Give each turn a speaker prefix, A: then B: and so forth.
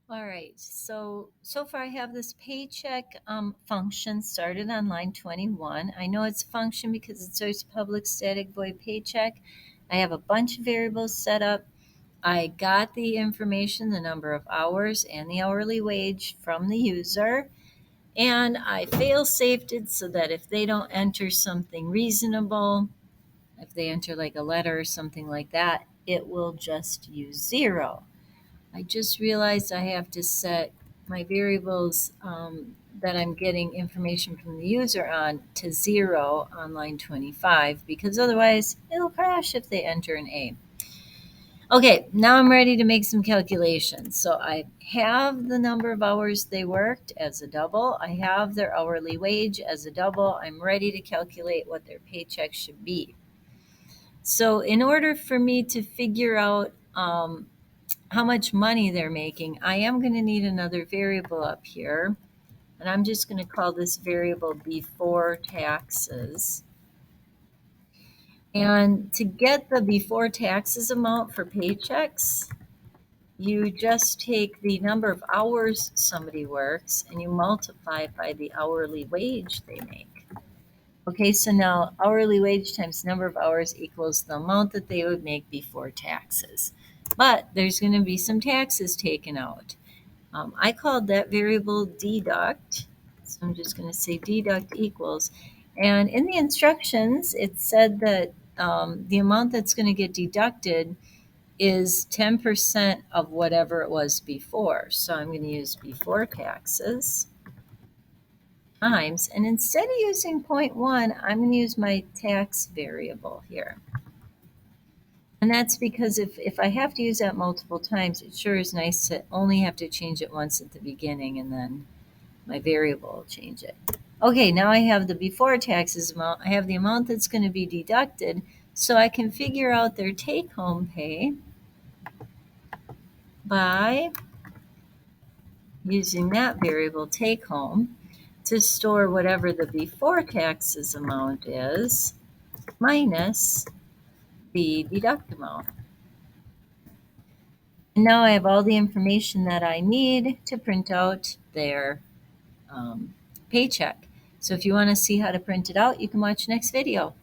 A: All right, so far I have this paycheck function started on line 21. I know it's a function because it says public static void paycheck. I have a bunch of variables set up. I got the information, the number of hours and the hourly wage from the user, and I fail safed it so that if they don't enter something reasonable, if they enter like a letter or something like that, it will just use zero. I just realized I have to set my variables that I'm getting information from the user on to zero on line 25 because otherwise it'll crash if they enter an A. Okay, now I'm ready to make some calculations. So I have the number of hours they worked as a double. I have their hourly wage as a double. I'm ready to calculate what their paycheck should be. So in order for me to figure out how much money they're making, I am going to need another variable up here. And I'm just going to call this variable before taxes. And to get the before taxes amount for paychecks, you just take the number of hours somebody works and you multiply it by the hourly wage they make. Okay, so now hourly wage times number of hours equals the amount that they would make before taxes. But there's going to be some taxes taken out. I called that variable deduct. So I'm just going to say deduct equals. And in the instructions, it said that the amount that's going to get deducted is 10% of whatever it was before. So I'm going to use before taxes times, and instead of using 0.1, I'm going to use my tax variable here. And that's because if I have to use that multiple times, it sure is nice to only have to change it once at the beginning and then my variable will change it. Okay, now I have the before taxes amount. I have the amount that's going to be deducted, so I can figure out their take-home pay by using that variable take-home to store whatever the before taxes amount is minus the deduct amount. And now I have all the information that I need to print out their paycheck. So if you want to see how to print it out, you can watch next video.